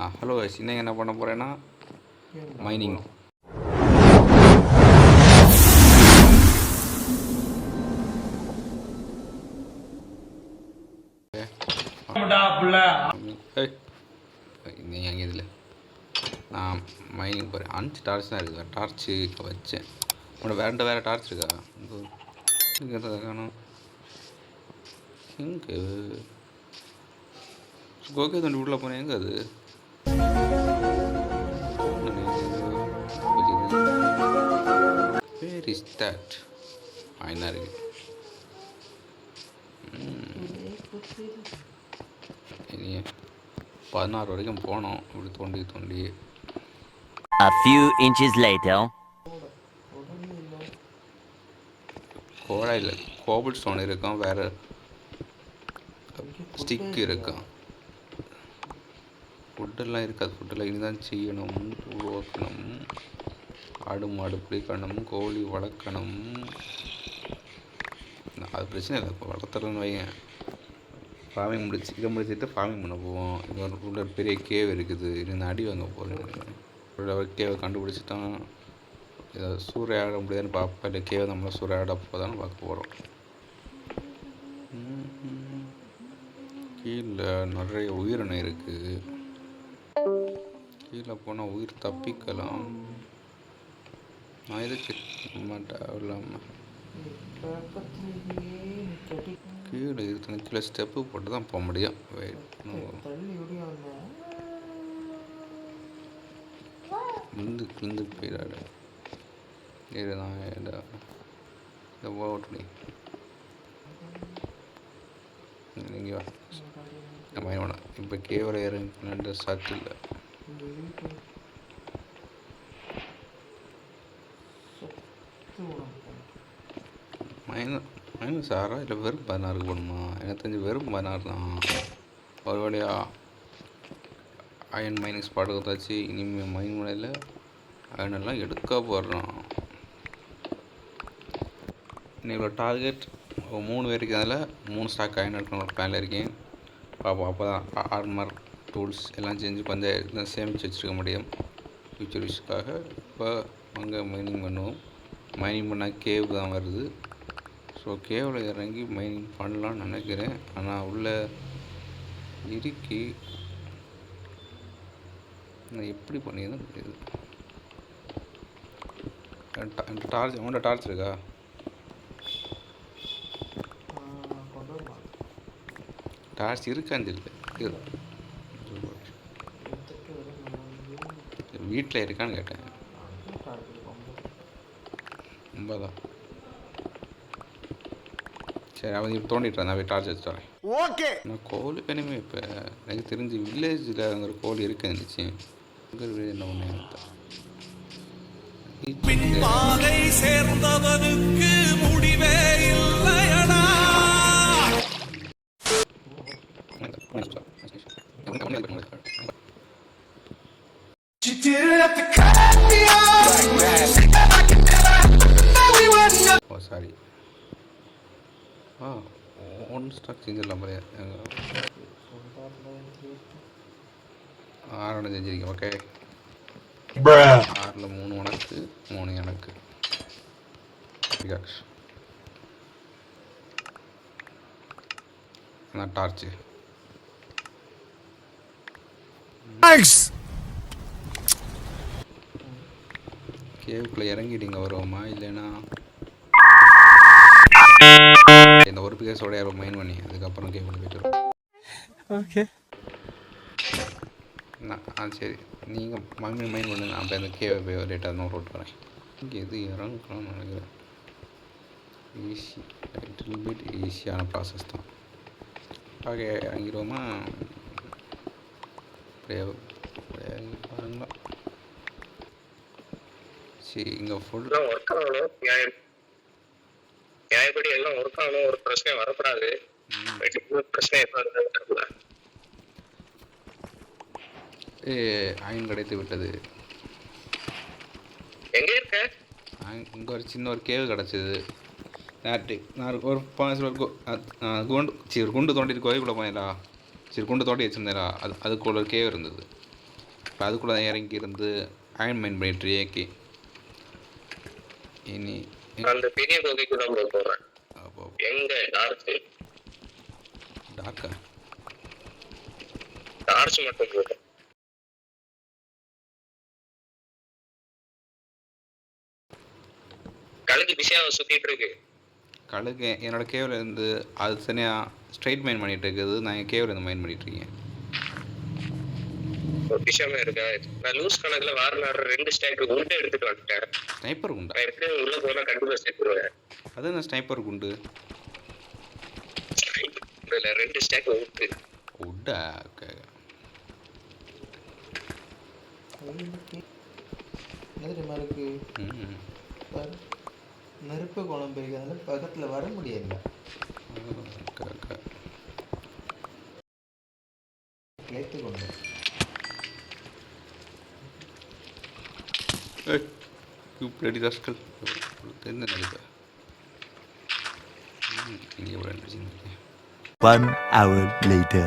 Hello இன்னைக்கு என்ன பண்ண போகிறேன்னா மைனிங். நீங்கள் அங்கே இதில் நான் மைனிங் போகிறேன். 5 டார்ச் தான் இருக்குதா? டார்ச்சு வச்சேன். உன்னோட வேறு டார்ச் இருக்கா? இங்கே காணும். எங்கே கோகே தண்டி உள்ளே போனேன். எங்கே அது? Where is that? என்ன இருக்கு? இனி 16 வரைக்கும் போனோம். இப்படி தோண்டி A few inches later. கோடா இல்லை, கோபிள் ஸ்டோன் இருக்கும், வேறு ஸ்டிக் இருக்கும். ஃபுட்டெல்லாம் இருக்காது. ஃபுட்டெல்லாம் இனிதான் செய்யணும், உருவாக்கணும். ஆடு மாடு பிடிக்கணும், கோழி வளர்க்கணும். அது பிரச்சனை இல்லை. இப்போ வளர்த்துறதுன்னு வைங்க. ஃபார்மிங் இதை முடிச்சுட்டு ஃபார்மிங் பண்ண போவோம். இங்கே ஒரு பெரிய கேவ் இருக்குது. இது அடி வாங்க போகிறேன். ஒரு கேவை கண்டுபிடிச்சிட்டான். ஏதாவது சூறையாட முடியாதுன்னு பார்ப்போம். இல்லை கேவை நம்மளை சூறையாட போதான்னு பார்க்க போகிறோம். கீழே நிறைய உயிரினம் இருக்குது. கீழே போனால் உயிர் தப்பிக்கலாம். நான் இதை செக் மாட்டேன் இல்லாமல் கீழே இருக்கு. கீழே ஸ்டெப்பு போட்டு தான் போக முடியும். கிழிந்து போயிடாடு. இதுதான் இந்த ஓட்டு நீங்கள் வேணாம். இப்போ கேவல இறங்கி சாக்கு இல்லை. மைனஸ் 6 இல்லை வெறும் 16 போடணுமா? எனக்கு தெரிஞ்சு வெறும் 16 தான். ஒரு வழியாக அயன் மைனஸ் பாட்டு வந்தாச்சு. இனிமேல் மைன் முனையில் அயனெல்லாம் எடுக்க போடுறோம். இன்னைக்கு டார்கெட் 3 பேருக்கு. அதில் 3 ஸ்டாக் அயன் எடுக்கணும் ஒரு பிளானில் இருக்கேன். பார்ப்போம். அப்போ தான் ஆர்மர் டூல்ஸ் எல்லாம் செஞ்சு கொஞ்சம் சேமித்து வச்சுருக்க முடியும் ஃபியூச்சர் யூஸ்க்காக. இப்போ அங்கே மைனிங் பண்ணுவோம். மைனிங் பண்ணால் கேவ் தான் வருது. ஸோ கேவில் இறங்கி மைனிங் பண்ணலான்னு நினைக்கிறேன். ஆனால் உள்ள இறுக்கி நான் எப்படி பண்ணியதான் தெரியுது. டார்ச் உண்ட டார்ச் இருக்கா? டார்ச் இருக்கான்னு தெரியல. வீட்டில் இருக்கான்னு கேட்டேன். ரொம்ப தான் சரி. அவன் இப்போ தோண்டிட்டு இருந்தான். போய் டார்ச் வச்சுட்டு வரேன். ஓகே. நான் கோழி வேணுமே. இப்போ எனக்கு தெரிஞ்சு வில்லேஜில் அங்கே ஒரு கோழி இருக்கு இருந்துச்சு. என்ன ஒன்று சேர்ந்தவனுக்கு முடிவே இல்லையடா. ஓ சாரி. ஒன் ஸ்டாக் செஞ்சிடலாம் போல. 6 செஞ்சிருக்கேன். ஓகே. 6ல் 3 உனக்கு 3 எனக்கு. நான் டார்ச்சு கேவுக்குள்ளே இறங்கிட்டீங்க வருவோமா? இல்லைன்னா இந்த ஒரு பிகேஸோட மைன் பண்ணி அதுக்கப்புறம் கேவுக்குள்ளே போயிட்டு வரும். ஓகே. சரி. நீங்கள் மைன் பண்ணுங்க. அப்போ இந்த கேவை போய் லேட்டாக நோட் அவுட் வரேன். இங்கே எது இறங்கணும்னு நினைக்கிறேன். ஈஸி, லிட்டில் பிட் ஈஸியான ப்ராசஸ் தான். ஓகே, இறங்கிடுவோமா? பாருங்களா. சரி, இங்கே ஃபுல்லாக ஒர்க் ஆகணும். நியாயப்படி எல்லாம் ஒர்க் ஆகணும். ஒரு பிரச்சனை வரக்கூடாது. பிரச்சனை அயன் கிடைத்து விட்டது. எங்கே இருக்க? இங்கே ஒரு சின்ன ஒரு கேவ் கிடச்சிது. நான் ஒரு குண்டு தோண்டிட்டு கோயிலுக்குள்ளே போனேடா. சரி, குண்டு தோண்டி வச்சுருந்தேடா. அதுக்குள்ள ஒரு கேவ் இருந்தது. இப்போ அதுக்குள்ளே இறங்கி இருந்து அயன் மைன் பண்ணிட்டு ஏகே இனி அந்த பெரிய குகைக்கு தான் போறேன். அப்போ எங்க டாக்கா டார்ச் மட்டும் போதும். கழுகு பிஸியாக சுத்திட்டு இருக்கு. கழுகு என்னோடய கேவில் இருந்து அது தனியாக ஸ்ட்ரைட் மைன் பண்ணிகிட்டு இருக்குது. நான் என் கேவில் இருந்து மைன் பண்ணிகிட்ருக்கேன். ஒரு விஷயமே இருக்கா? நான் லூஸ் கணக்கில் வார நேரம் 2 ஸ்டாக் உண்டை எடுத்துட்டு வந்துட்டேன். ஸ்னைப்பர் குண்டா? நான் எப்படி உள்ள போனால் கண்டிப்பாக சேர்த்துருவேன். அது என்ன ஸ்னைப்பர் குண்டு? இல்லை 2 ஸ்டாக் உண்டு. உட்டா? ஓகே. நெருப்பு குழம்பு இருக்கிறதுனால பக்கத்தில் வர முடியல. கேட்டு கொண்டு பிளடி ராஸ்கல் தெரிஞ்ச நினைப்ப இங்கே எவ்வளோ நினச்சிருக்கேன். 1 hour later.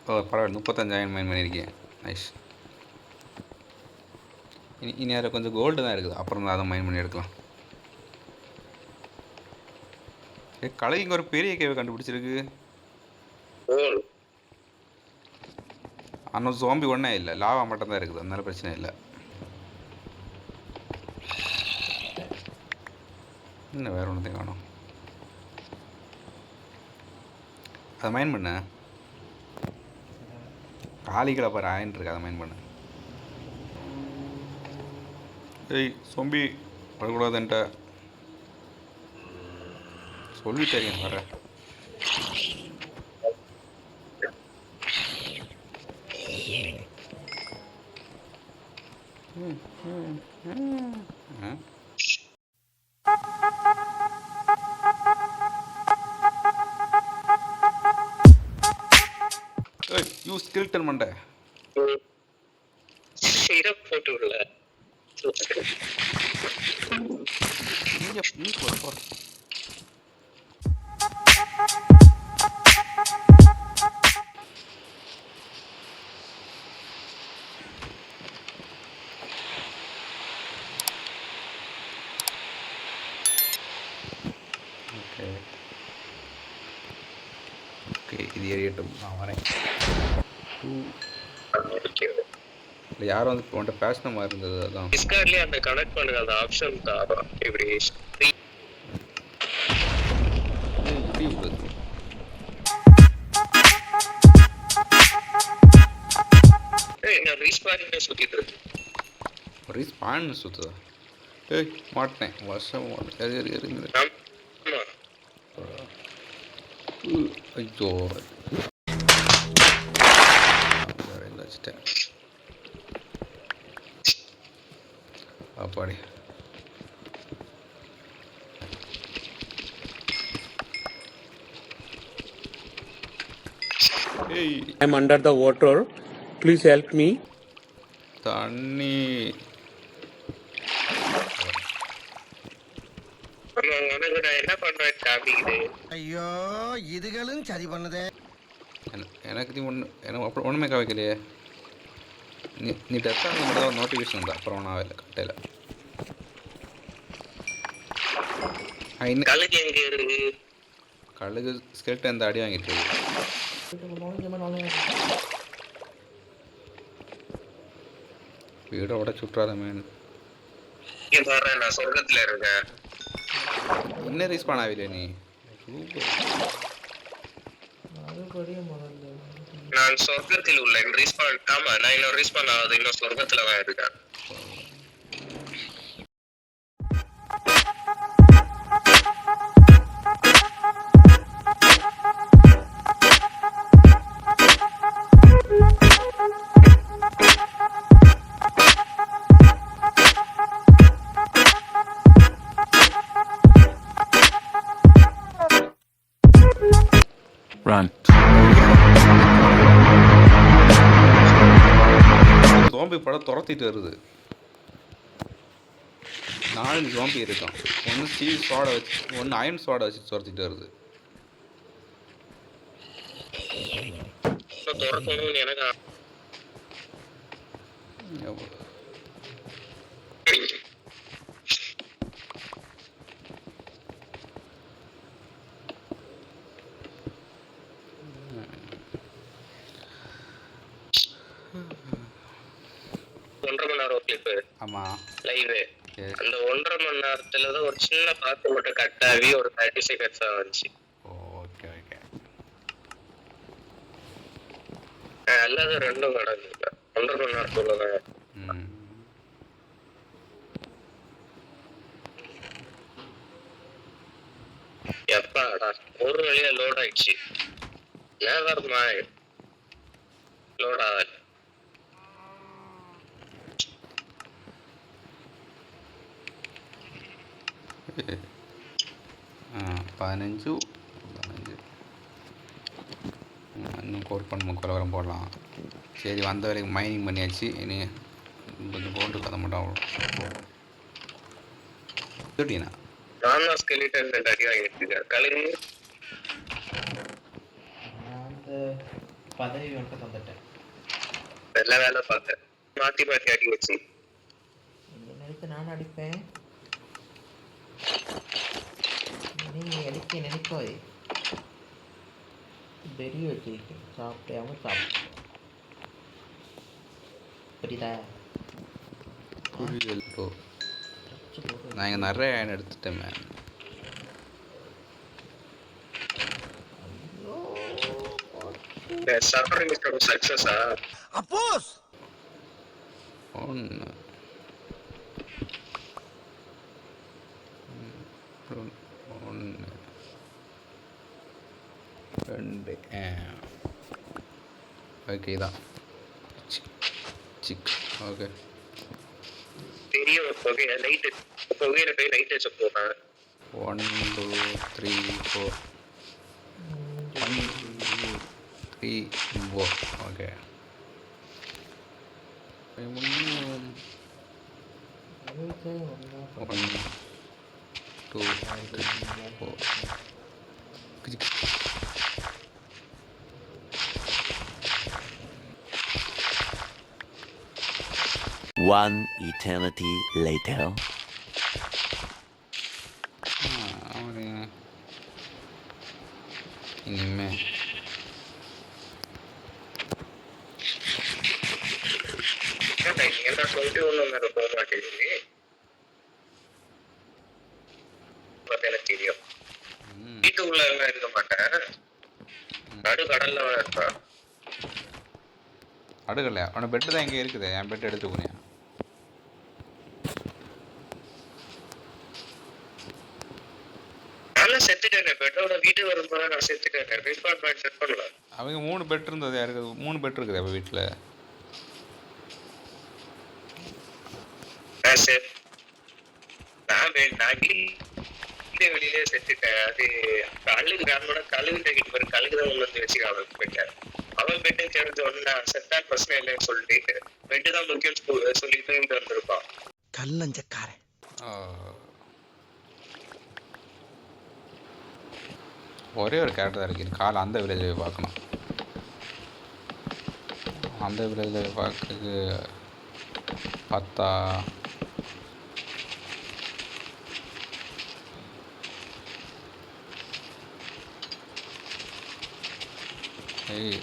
பரவாயில்ல 35,000 மைன் பண்ணியிருக்கேன். நைஸ். இனி அதில் கொஞ்சம் கோல்டு தான் இருக்குது. அப்புறம் தான் அதை மைன் பண்ணி எடுக்கலாம். கலைக்கு ஒரு பெரிய கேவை கண்டுபிடிச்சிருக்கு. ஆனால் ஜோம்பி ஒன்றே இல்லை, லாவா மட்டும் தான் இருக்குது. அதனால பிரச்சனை இல்லை. இன்னும் வேறு ஒன்றத்தையும் காணும். அதை மைன் பண்ண காலிகளை பாரு ஆயின் இருக்கு. அதை மைன் பண்ண. ஏய் சோம்பி வரக்கூடாதுன்ட்ட சொல்லி தெரியும் வர. யூ ஸ்கில்டன் மண்டை சிரப் போட்டு விடல. நீ போற இது ஏறியட்டும். நான் வரேன். இல்லை யாரும் வந்து உன்ட்ட பேசின மாதிரி இருந்தது. அதான் டிஸ்கார்ட்லேயே அந்த கனெக்ட் பண்ணுற அந்த ஆப்ஷன் தான் இப்படி ரீஸ்பான் சுற்றிட்டு இருக்கு. ரீஸ்பான் சுற்றுதா? ஏய் மாட்டேன் வருஷம் இருங்க. ஐயோ வச்சுட்டேன். அப்பாடி ஏய் I'm under the water. Please help me. தண்ணி என்ன பண்றேன் காமிக்குது. ஐயோ இதுகளும் சரி பண்ணுதே. எனக்கு நீ ஒன்று எனக்கு அப்புறம் ஒன்றுமே காமிக்கலையே. நீ டெஸ்ட்டாக மட்டும் தான் நோட்டிஃபிகேஷன் வந்தா. அப்புறம் நான் இல்லை கட்டையில். கழுகு எங்கே இருக்கு? கழுகு ஸ்கெல்ட்டு அந்த அடி வாங்கிட்டு இருக்கு. வீடோட சுற்றாத மேன். நான் சொர்க்கத்தில் இருக்கேன். என்ன ரீஸ்பான் ஆகலையே நீ? நான் சொர்க்கத்தில் உள்ளேன். ரீஸ்பான் ஆமா, நான் இன்னும் ரீஸ்பான் ஆகுது. இன்னும் சொர்க்கத்தில் தான் இருக்கேன். Run. ஜோம்பி படம் துரத்திட்டு வருது. 4 ஜோம்பி இருக்கான். ஒன்று ஸ்டீல் ஸ்வாடை வச்சு, ஒன்று அயன் ஸ்வாடை வச்சு துரத்திட்டு வருது. ஒன்றரை மணி நேரம் கிளிப்பு ஆமாம். லைவ். எஸ். அந்த 1.5 மணி நேரத்துல தான் ஒரு சின்ன பாட்டு மட்டும் கட் ஆகி ஒரு 30 செகண்ட்ஸ் தான் வந்துச்சு. Okay okay. அல்லாத ரெண்டும் நடந்துங்க 1.5 மணி நேரத்துள்ளதான். ம். எப்பாடா ஒரு வழியா லோட் ஆயிடுச்சு. நேவர் மைண்ட் லோட் ஆகல. ஆ 15 இன்னும் கோட் பண்ண முக்கலவரம் போடலாம். சரி, வந்த வரைக்கும் மைனிங் பண்ணியாச்சு. இனி கொஞ்சம் கோல்டு கதை மட்டும் அவ்வளோ கேட்டீங்கன்னா நான் தான் ஸ்கெலிட்டன் அடி வாங்கிட்டு இருக்கேன். கழுகு நான் அந்த பதவி மட்டும் தந்துட்டேன். எல்லா வேலை பார்த்தேன். மாத்தி மாத்தி அடி வச்சு இந்த நேரத்தை நான் அடிப்பேன், நீ அடிக்க நினைக்காதே. வெறி வச்சிருக்கேன், சாப்பிடாம சாப்பிட்டு. புரியுதா? புரியல் ப்ரோ. நான் இங்கே நிறைய அயன் எடுத்துட்டேன் மேம். சர்வர் மிஸ்டர் சக்சஸா அப்போஸ் ஒன்று ஒன்று 2 ஓகே தான். சிக் ஓகே. பெரிய ஒரு புகையை லைட்டு புகையில போய் லைட் வச்சு போடுறேன். 1 2 3 4 1 2 3 4 ஓகே. 1 2 3 4 One eternity later. இனிமே என்ன சொல்லிட்டு ஒண்ணு போக மாட்டேங்குது. எனக்கு தெரியும் வீட்டுக்குள்ள இருக்க மாட்டேன். நடு கடல்ல இருப்பேன். அடுக்கல அவனை பெட்டு தான் இங்கே இருக்குது. என் பெட்டு எடுத்து போனியா? நான் செத்துட்டேன். பெட்டோட வீட்டு வரும்போது நான் செத்துட்டேன். ரீஸ்பாண்ட் பாயிண்ட் செட் பண்ணல. அவங்க 3 பெட் இருந்தது. யாருக்கு 3 பெட் இருக்குது அப்போ வீட்டில்? நான் வெளியிலே செத்துட்டேன். அது கழுகு கழுகுகிட்ட கிட்ட ஒரு கழுகுதான் ஒண்ணு வந்து வச்சு அவன் போயிட்டேன். அவன் பெட்டு தெரிஞ்ச ஒண்ணு செத்தான் பிரச்சனை இல்லைன்னு சொல்லிட்டு பெட்டு தான் முக்கியம் சொல்லிட்டு இங்க வந்திருப்பான். கல்லஞ்சக்காரன். ஒரே ஒரு கேரக்டர் தான் இருக்குது. காலை அந்த வில்லேஜ் போய் பார்க்கணும். அந்த வில்லேஜில் பார்க்கறதுக்கு பார்த்தா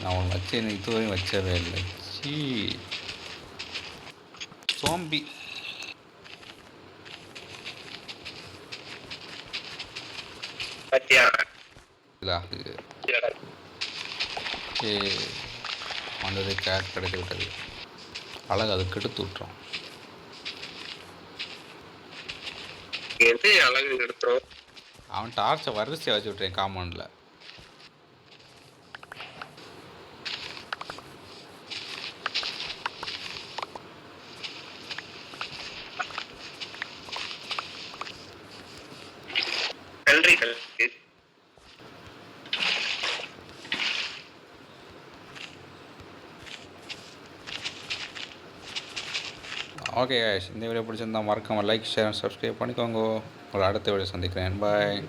நான் ஒன்று வச்சேன், இதுவரையும் வச்சவே இல்லை. சீ சோம்பி. பத்தியா வந்தது கேட் கிடைக்க விட்டது. அழகு அதை கெடுத்து விட்டுறோம். எது அழகு எடுத்துரும்? அவன் டார்ச்சை வரிசையை வச்சு விட்டுறேன் காம்பவுண்டில். நன்றிகள். ஓகே guys, இந்த வீடியோ பிடிச்சிருந்தா மறக்காமல் லைக் ஷேர் சப்ஸ்கிரைப் பண்ணிக்கோங்க. உங்களை அடுத்த வீடியோ சந்திக்கிறேன். பாய்.